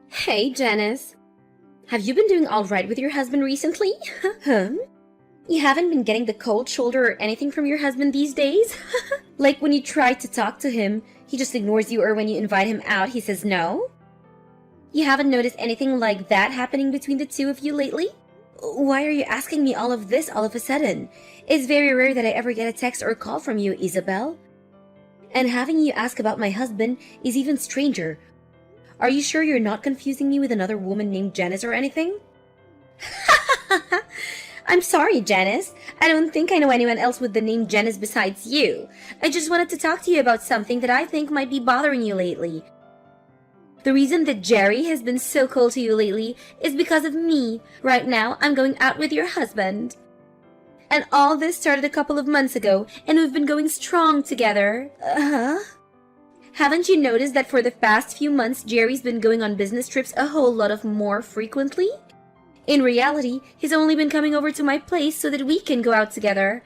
Hey, Janice. Have you been doing all right with your husband recently? Huh? You haven't been getting the cold shoulder or anything from your husband these days? Like when you try to talk to him, he just ignores you, or when you invite him out, he says no? You haven't noticed anything like that happening between the two of you lately? Why are you asking me all of this all of a sudden? It's very rare that I ever get a text or a call from you, Isabel. And having you ask about my husband is even stranger. Are you sure you're not confusing me with another woman named Janice or anything? I'm sorry, Janice. I don't think I know anyone else with the name Janice besides you. I just wanted to talk to you about something that I think might be bothering you lately. The reason that Jerry has been so cold to you lately is because of me. Right now, I'm going out with your husband. And all this started a couple of months ago, and we've been going strong together. Uh-huh. Haven't you noticed that for the past few months, Jerry's been going on business trips a whole lot of more frequently? In reality, he's only been coming over to my place so that we can go out together.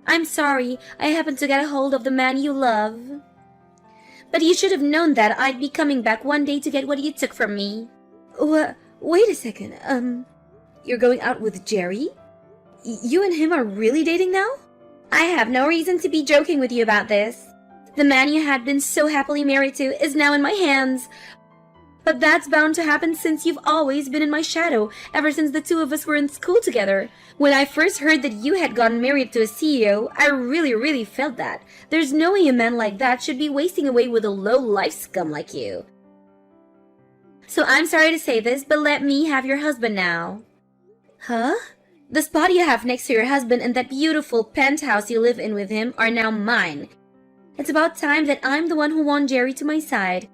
I'm sorry, I happened to get a hold of the man you love. But you should have known that I'd be coming back one day to get what you took from me. Wait a second, you're going out with Jerry? You and him are really dating now? I have no reason to be joking with you about this. The man you had been so happily married to is now in my hands. But that's bound to happen since you've always been in my shadow, ever since the two of us were in school together. When I first heard that you had gotten married to a CEO, I really felt that. There's no way a man like that should be wasting away with a low-life scum like you. So I'm sorry to say this, but let me have your husband now. Huh? The spot you have next to your husband and that beautiful penthouse you live in with him are now mine. It's about time that I'm the one who won Jerry to my side.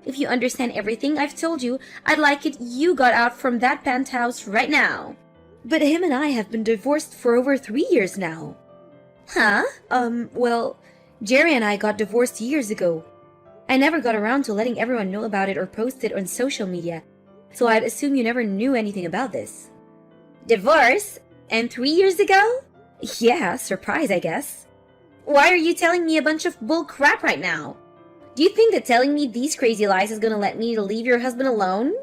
If you understand everything I've told you, I'd like it you got out from that penthouse right now. But him and I have been divorced for over 3 years now. Huh? Well, Jerry and I got divorced years ago. I never got around to letting everyone know about it or post it on social media, so I'd assume you never knew anything about this. Divorce? And 3 years ago? Yeah, surprise, I guess. Why are you telling me a bunch of bull crap right now? Do you think that telling me these crazy lies is gonna let me leave your husband alone?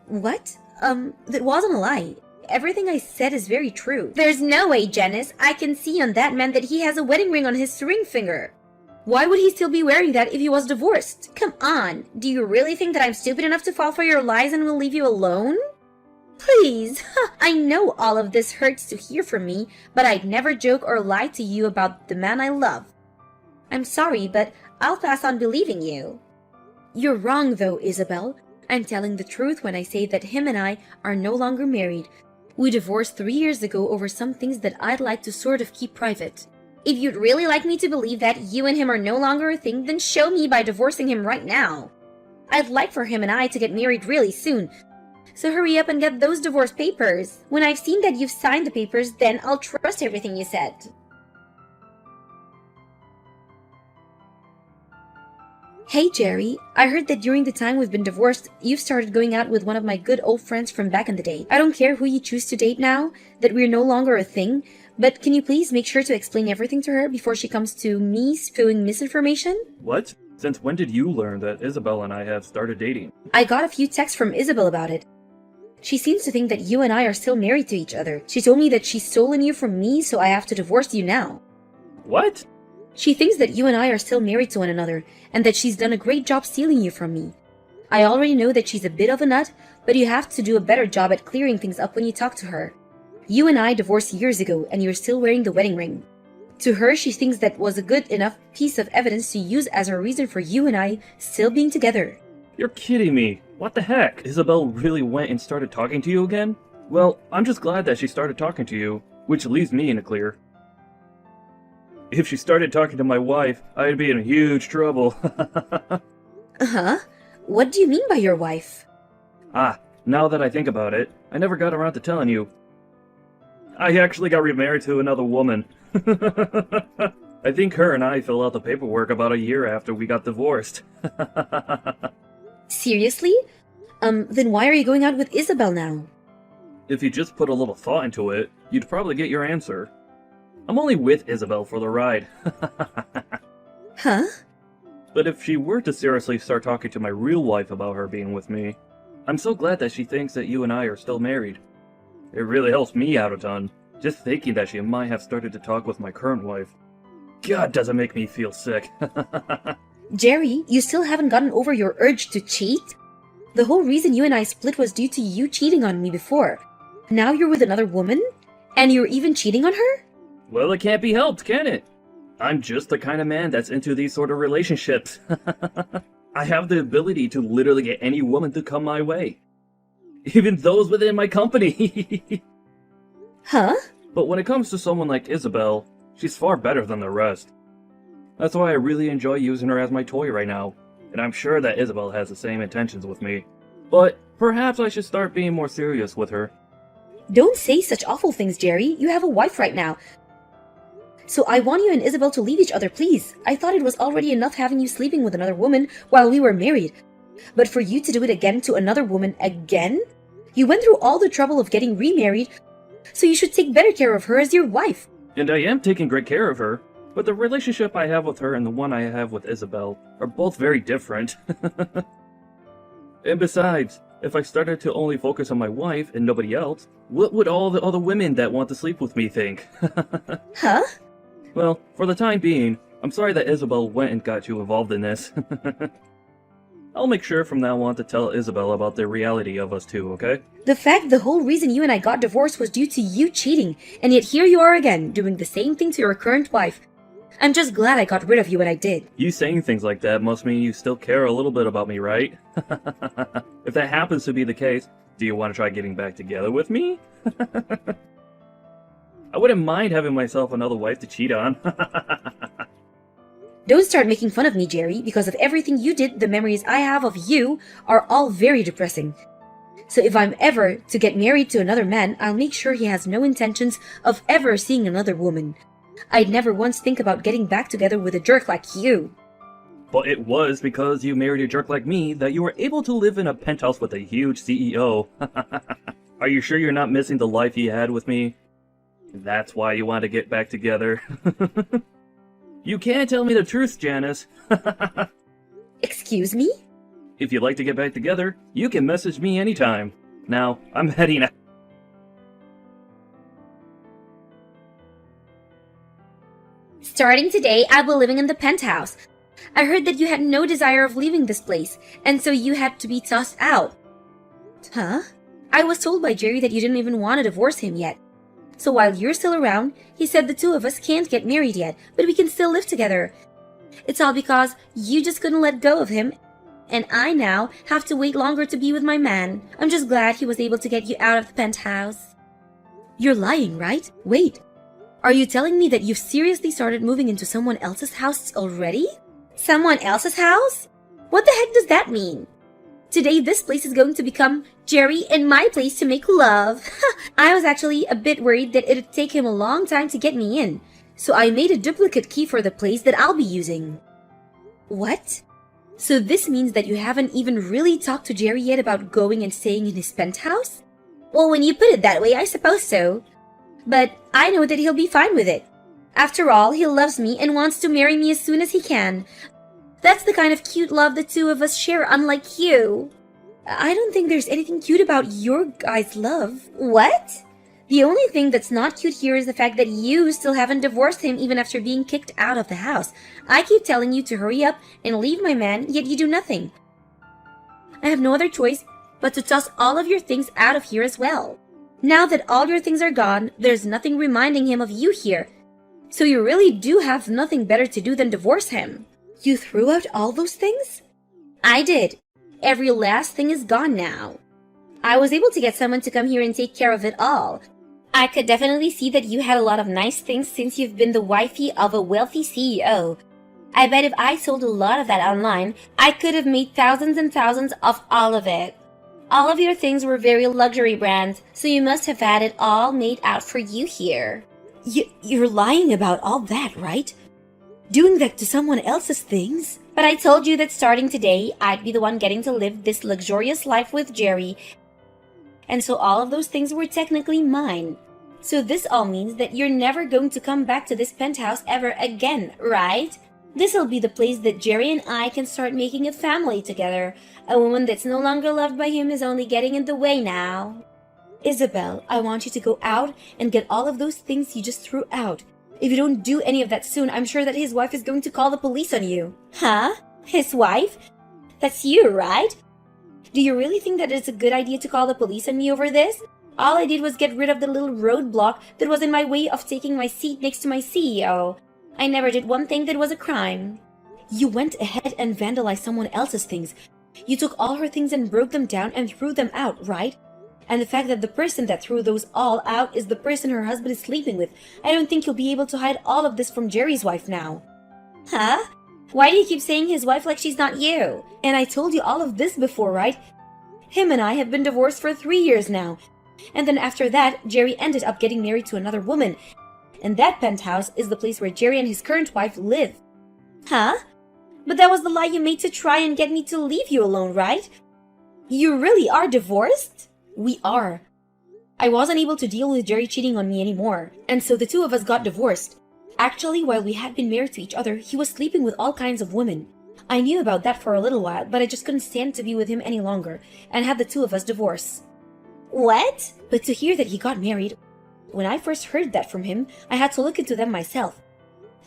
What? That wasn't a lie. Everything I said is very true. There's no way, Janice. I can see on that man that he has a wedding ring on his ring finger. Why would he still be wearing that if he was divorced? Come on. Do you really think that I'm stupid enough to fall for your lies and will leave you alone? Please. I know all of this hurts to hear from me, but I'd never joke or lie to you about the man I love. I'm sorry, but I'll pass on believing you. You're wrong though, Isabel. I'm telling the truth when I say that him and I are no longer married. We divorced 3 years ago over some things that I'd like to sort of keep private. If you'd really like me to believe that you and him are no longer a thing, then show me by divorcing him right now. I'd like for him and I to get married really soon. So hurry up and get those divorce papers. When I've seen that you've signed the papers, then I'll trust everything you said. Hey, Jerry. I heard that during the time we've been divorced, you've started going out with one of my good old friends from back in the day. I don't care who you choose to date now, that we're no longer a thing, but can you please make sure to explain everything to her before she comes to me spewing misinformation? What? Since when did you learn that Isabel and I have started dating? I got a few texts from Isabel about it. She seems to think that you and I are still married to each other. She told me that she's stolen you from me, so I have to divorce you now. What? She thinks that you and I are still married to one another, and that she's done a great job stealing you from me. I already know that she's a bit of a nut, but you have to do a better job at clearing things up when you talk to her. You and I divorced years ago, and you're still wearing the wedding ring. To her, she thinks that was a good enough piece of evidence to use as a reason for you and I still being together. You're kidding me. What the heck? Isabel really went and started talking to you again? Well, I'm just glad that she started talking to you, which leaves me in the clear. If she started talking to my wife, I'd be in huge trouble. Huh? What do you mean by your wife? Now that I think about it, I never got around to telling you. I actually got remarried to another woman. I think her and I filled out the paperwork about a year after we got divorced. Seriously? Then why are you going out with Isabel now? If you just put a little thought into it, you'd probably get your answer. I'm only with Isabel for the ride. Huh? But if she were to seriously start talking to my real wife about her being with me, I'm so glad that she thinks that you and I are still married. It really helps me out a ton, just thinking that she might have started to talk with my current wife. God, does it make me feel sick. Jerry, you still haven't gotten over your urge to cheat? The whole reason you and I split was due to you cheating on me before. Now you're with another woman? And you're even cheating on her? Well, it can't be helped, can it? I'm just the kind of man that's into these sort of relationships. I have the ability to literally get any woman to come my way. Even those within my company. Huh? But when it comes to someone like Isabel, she's far better than the rest. That's why I really enjoy using her as my toy right now. And I'm sure that Isabel has the same intentions with me. But perhaps I should start being more serious with her. Don't say such awful things, Jerry. You have a wife right now. So I want you and Isabel to leave each other, please. I thought it was already enough having you sleeping with another woman while we were married. But for you to do it again to another woman again? You went through all the trouble of getting remarried, so you should take better care of her as your wife. And I am taking great care of her. But the relationship I have with her and the one I have with Isabel are both very different. And besides, if I started to only focus on my wife and nobody else, what would all the other women that want to sleep with me think? Huh? Well, for the time being, I'm sorry that Isabel went and got you involved in this. I'll make sure from now on to tell Isabel about the reality of us two, okay? The fact the whole reason you and I got divorced was due to you cheating, and yet here you are again, doing the same thing to your current wife. I'm just glad I got rid of you when I did. You saying things like that must mean you still care a little bit about me, right? If that happens to be the case, do you want to try getting back together with me? I wouldn't mind having myself another wife to cheat on. Don't start making fun of me, Jerry. Because of everything you did, the memories I have of you are all very depressing. So if I'm ever to get married to another man, I'll make sure he has no intentions of ever seeing another woman. I'd never once think about getting back together with a jerk like you. But it was because you married a jerk like me that you were able to live in a penthouse with a huge CEO. Are you sure you're not missing the life you had with me? That's why you want to get back together. You can't tell me the truth, Janice. Excuse me? If you'd like to get back together, you can message me anytime. Now, I'm heading out. Starting today, I'll be living in the penthouse. I heard that you had no desire of leaving this place, and so you had to be tossed out. Huh? I was told by Jerry that you didn't even want to divorce him yet. So while you're still around, he said the two of us can't get married yet, but we can still live together. It's all because you just couldn't let go of him, and I now have to wait longer to be with my man. I'm just glad he was able to get you out of the penthouse. You're lying, right? Wait. Are you telling me that you've seriously started moving into someone else's house already? Someone else's house? What the heck does that mean? Today, this place is going to become Jerry and my place to make love. I was actually a bit worried that it'd take him a long time to get me in, so I made a duplicate key for the place that I'll be using. What? So this means that you haven't even really talked to Jerry yet about going and staying in his penthouse? Well, when you put it that way, I suppose so. But I know that he'll be fine with it. After all, he loves me and wants to marry me as soon as he can. That's the kind of cute love the two of us share, unlike you. I don't think there's anything cute about your guys' love. What? The only thing that's not cute here is the fact that you still haven't divorced him even after being kicked out of the house. I keep telling you to hurry up and leave my man, yet you do nothing. I have no other choice but to toss all of your things out of here as well. Now that all your things are gone, there's nothing reminding him of you here. So you really do have nothing better to do than divorce him. You threw out all those things? I did. Every last thing is gone now. I was able to get someone to come here and take care of it all. I could definitely see that you had a lot of nice things since you've been the wifey of a wealthy CEO. I bet if I sold a lot of that online, I could have made thousands and thousands of all of it. All of your things were very luxury brands, so you must have had it all made out for you here. You're lying about all that, right? Doing that to someone else's things? But I told you that starting today, I'd be the one getting to live this luxurious life with Jerry. And so all of those things were technically mine. So this all means that you're never going to come back to this penthouse ever again, right? This'll be the place that Jerry and I can start making a family together. A woman that's no longer loved by him is only getting in the way now. Isabel, I want you to go out and get all of those things you just threw out. If you don't do any of that soon, I'm sure that his wife is going to call the police on you. Huh? His wife? That's you, right? Do you really think that it's a good idea to call the police on me over this? All I did was get rid of the little roadblock that was in my way of taking my seat next to my CEO. I never did one thing that was a crime. You went ahead and vandalized someone else's things. You took all her things and broke them down and threw them out, right? And the fact that the person that threw those all out is the person her husband is sleeping with. I don't think you'll be able to hide all of this from Jerry's wife now. Huh? Why do you keep saying his wife like she's not you? And I told you all of this before, right? Him and I have been divorced for 3 years now. And then after that, Jerry ended up getting married to another woman. And that penthouse is the place where Jerry and his current wife live. Huh? But that was the lie you made to try and get me to leave you alone, right? You really are divorced? We are. I wasn't able to deal with Jerry cheating on me anymore, and so the two of us got divorced. Actually, while we had been married to each other, he was sleeping with all kinds of women. I knew about that for a little while, but I just couldn't stand to be with him any longer, and had the two of us divorce. What? But to hear that he got married, when I first heard that from him, I had to look into them myself.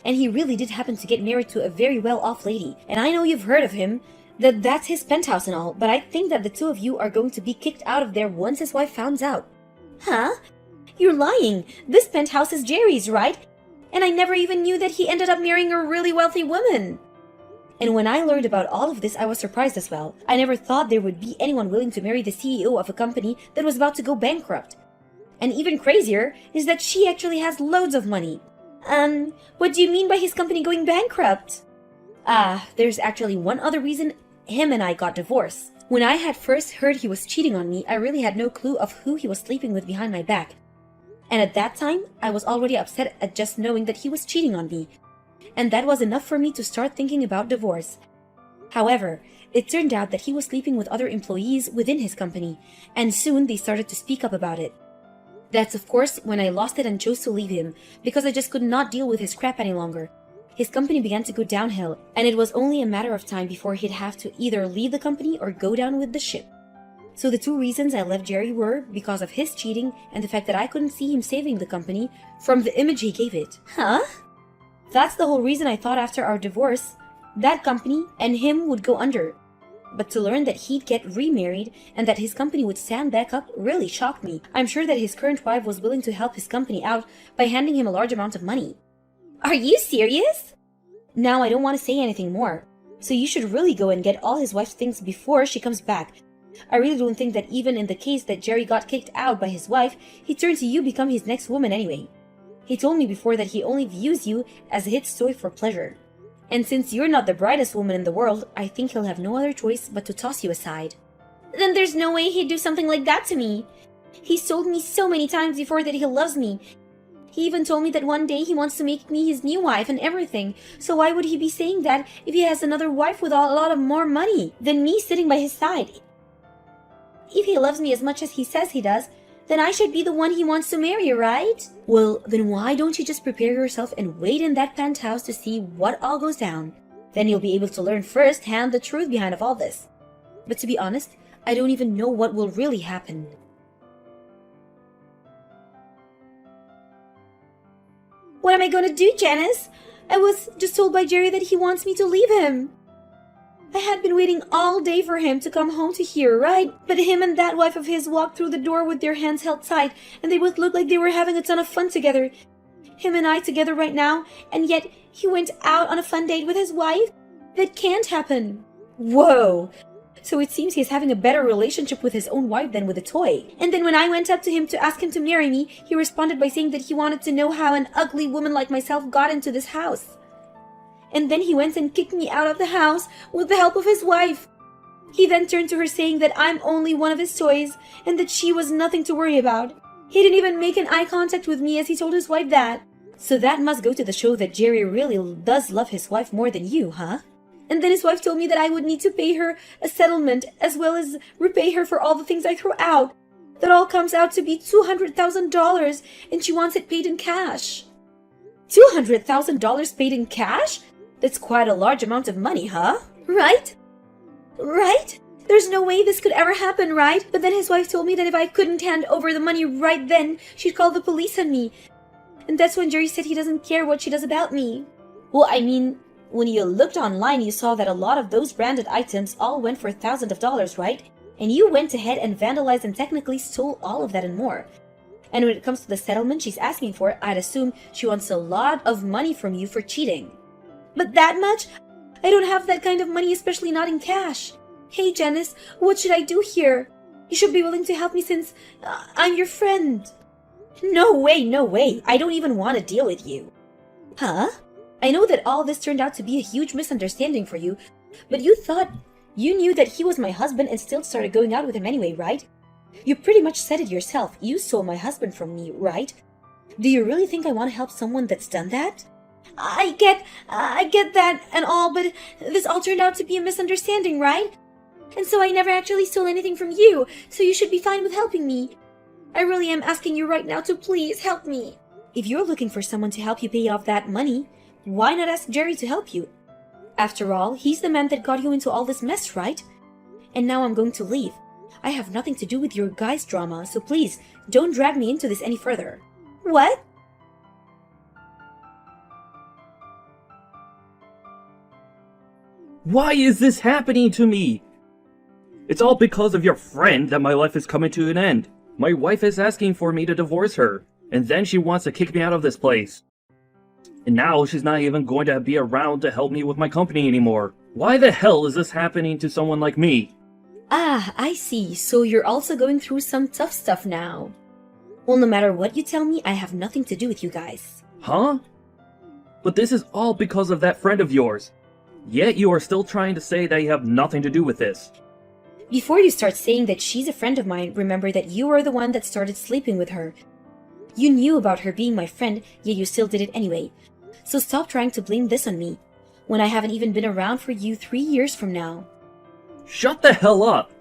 And he really did happen to get married to a very well-off lady, and I know you've heard of him, that's his penthouse and all, but I think that the two of you are going to be kicked out of there once his wife finds out. Huh? You're lying. This penthouse is Jerry's, right? And I never even knew that he ended up marrying a really wealthy woman. And when I learned about all of this, I was surprised as well. I never thought there would be anyone willing to marry the CEO of a company that was about to go bankrupt. And even crazier is that she actually has loads of money. What do you mean by his company going bankrupt? There's actually one other reason him and I got divorced. When I had first heard he was cheating on me, I really had no clue of who he was sleeping with behind my back. And at that time, I was already upset at just knowing that he was cheating on me. And that was enough for me to start thinking about divorce. However, it turned out that he was sleeping with other employees within his company, and soon they started to speak up about it. That's of course when I lost it and chose to leave him, because I just could not deal with his crap any longer. His company began to go downhill, and it was only a matter of time before he'd have to either leave the company or go down with the ship. So the two reasons I left Jerry were because of his cheating and the fact that I couldn't see him saving the company from the image he gave it. Huh? That's the whole reason I thought after our divorce, that company and him would go under. But to learn that he'd get remarried and that his company would stand back up really shocked me. I'm sure that his current wife was willing to help his company out by handing him a large amount of money. Are you serious? Now I don't want to say anything more. So you should really go and get all his wife's things before she comes back. I really don't think that even in the case that Jerry got kicked out by his wife, he'd turn to you become his next woman anyway. He told me before that he only views you as a hit toy for pleasure. And since you're not the brightest woman in the world, I think he'll have no other choice but to toss you aside. Then there's no way he'd do something like that to me. He's told me so many times before that he loves me. He even told me that one day he wants to make me his new wife and everything. So why would he be saying that if he has another wife with a lot of more money than me sitting by his side? If he loves me as much as he says he does, then I should be the one he wants to marry, right? Well, then why don't you just prepare yourself and wait in that penthouse to see what all goes down? Then you'll be able to learn firsthand the truth behind of all this. But to be honest, I don't even know what will really happen. What am I gonna do, Janice? I was just told by Jerry that he wants me to leave him. I had been waiting all day for him to come home to here, right? But him and that wife of his walked through the door with their hands held tight, and they both looked like they were having a ton of fun together. Him and I together right now, and yet he went out on a fun date with his wife? That can't happen. Whoa! So it seems he's having a better relationship with his own wife than with a toy. And then when I went up to him to ask him to marry me, he responded by saying that he wanted to know how an ugly woman like myself got into this house. And then he went and kicked me out of the house with the help of his wife. He then turned to her saying that I'm only one of his toys and that she was nothing to worry about. He didn't even make an eye contact with me as he told his wife that. So that must go to the show that Jerry really does love his wife more than you, huh? And then his wife told me that I would need to pay her a settlement as well as repay her for all the things I threw out. That all comes out to be $200,000 and she wants it paid in cash. $200,000 paid in cash? That's quite a large amount of money, huh? Right? Right? There's no way this could ever happen, right? But then his wife told me that if I couldn't hand over the money right then, she'd call the police on me. And that's when Jerry said he doesn't care what she does about me. Well, I mean, when you looked online, you saw that a lot of those branded items all went for thousands of dollars, right? And you went ahead and vandalized and technically stole all of that and more. And when it comes to the settlement she's asking for, I'd assume she wants a lot of money from you for cheating. But that much? I don't have that kind of money, especially not in cash. Hey, Janice, what should I do here? You should be willing to help me since I'm your friend. No way, no way. I don't even want to deal with you. Huh? I know that all this turned out to be a huge misunderstanding for you, but you thought you knew that he was my husband and still started going out with him anyway, right? You pretty much said it yourself. You stole my husband from me, right? Do you really think I want to help someone that's done that? I get that and all, but this all turned out to be a misunderstanding, right? And so I never actually stole anything from you, so you should be fine with helping me. I really am asking you right now to please help me. If you're looking for someone to help you pay off that money, why not ask Jerry to help you? After all, he's the man that got you into all this mess, right? And now I'm going to leave. I have nothing to do with your guys' drama, so please, don't drag me into this any further. What? Why is this happening to me? It's all because of your friend that my life is coming to an end. My wife is asking for me to divorce her, and then she wants to kick me out of this place. And now she's not even going to be around to help me with my company anymore. Why the hell is this happening to someone like me? Ah, I see. So you're also going through some tough stuff now. Well, no matter what you tell me, I have nothing to do with you guys. Huh? But this is all because of that friend of yours. Yet you are still trying to say that you have nothing to do with this. Before you start saying that she's a friend of mine, remember that you were the one that started sleeping with her. You knew about her being my friend, yet you still did it anyway. So stop trying to blame this on me, when I haven't even been around for you 3 years from now. Shut the hell up!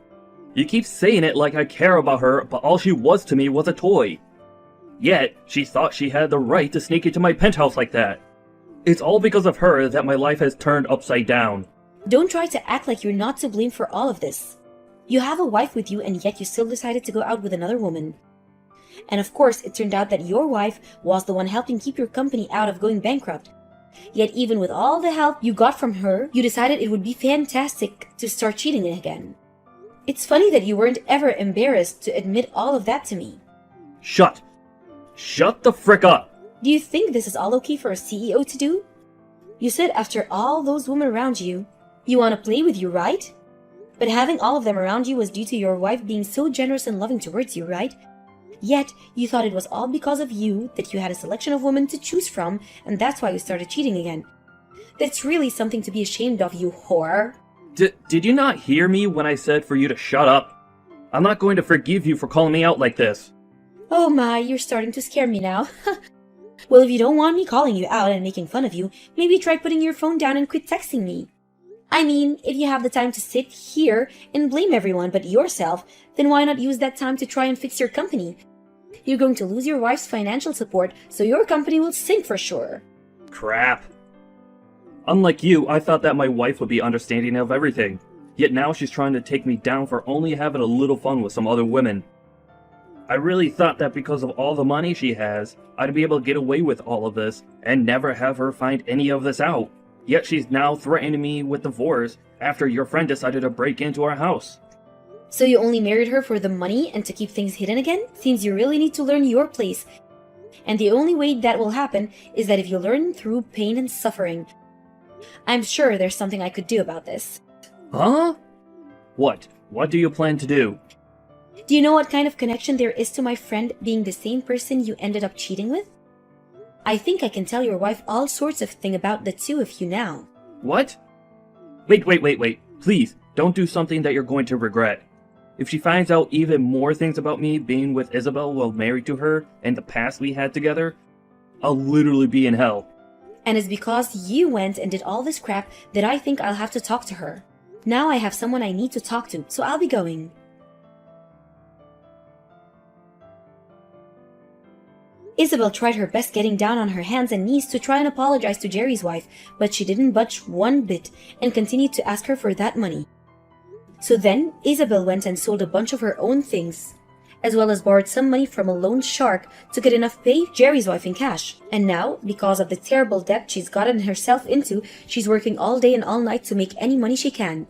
You keep saying it like I care about her, but all she was to me was a toy. Yet, she thought she had the right to sneak into my penthouse like that. It's all because of her that my life has turned upside down. Don't try to act like you're not to blame for all of this. You have a wife with you and yet you still decided to go out with another woman. And of course, it turned out that your wife was the one helping keep your company out of going bankrupt. Yet even with all the help you got from her, you decided it would be fantastic to start cheating again. It's funny that you weren't ever embarrassed to admit all of that to me. Shut the frick up! Do you think this is all okay for a CEO to do? You said after all those women around you, you want to play with you, right? But having all of them around you was due to your wife being so generous and loving towards you, right? Yet, you thought it was all because of you that you had a selection of women to choose from, and that's why you started cheating again. That's really something to be ashamed of, you whore. Did you not hear me when I said for you to shut up? I'm not going to forgive you for calling me out like this. Oh my, you're starting to scare me now. Well, if you don't want me calling you out and making fun of you, maybe try putting your phone down and quit texting me. I mean, if you have the time to sit here and blame everyone but yourself, then why not use that time to try and fix your company? You're going to lose your wife's financial support, so your company will sink for sure. Crap. Unlike you, I thought that my wife would be understanding of everything. Yet now she's trying to take me down for only having a little fun with some other women. I really thought that because of all the money she has, I'd be able to get away with all of this and never have her find any of this out. Yet she's now threatening me with divorce after your friend decided to break into our house. So you only married her for the money and to keep things hidden again? Seems you really need to learn your place. And the only way that will happen is that if you learn through pain and suffering. I'm sure there's something I could do about this. Huh? What? What do you plan to do? Do you know what kind of connection there is to my friend being the same person you ended up cheating with? I think I can tell your wife all sorts of things about the two of you now. What? Wait. Please, don't do something that you're going to regret. If she finds out even more things about me being with Isabel while married to her and the past we had together, I'll literally be in hell. And it's because you went and did all this crap that I think I'll have to talk to her. Now I have someone I need to talk to, so I'll be going. Isabel tried her best getting down on her hands and knees to try and apologize to Jerry's wife, but she didn't budge one bit and continued to ask her for that money. So then, Isabel went and sold a bunch of her own things, as well as borrowed some money from a loan shark to get enough to pay Jerry's wife in cash. And now, because of the terrible debt she's gotten herself into, she's working all day and all night to make any money she can.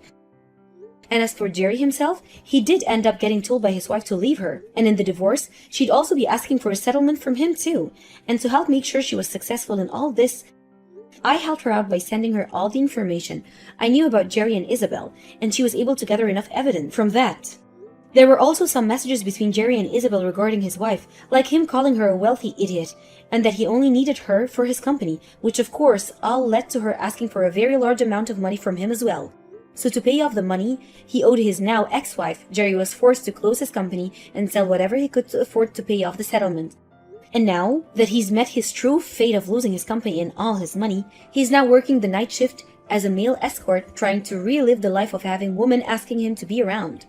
And as for Jerry himself, he did end up getting told by his wife to leave her. And in the divorce, she'd also be asking for a settlement from him too. And to help make sure she was successful in all this, I helped her out by sending her all the information I knew about Jerry and Isabel, and she was able to gather enough evidence from that. There were also some messages between Jerry and Isabel regarding his wife, like him calling her a wealthy idiot, and that he only needed her for his company, which of course all led to her asking for a very large amount of money from him as well. So to pay off the money he owed his now ex-wife, Jerry was forced to close his company and sell whatever he could to afford to pay off the settlement. And now that he's met his true fate of losing his company and all his money, he's now working the night shift as a male escort, trying to relive the life of having women asking him to be around.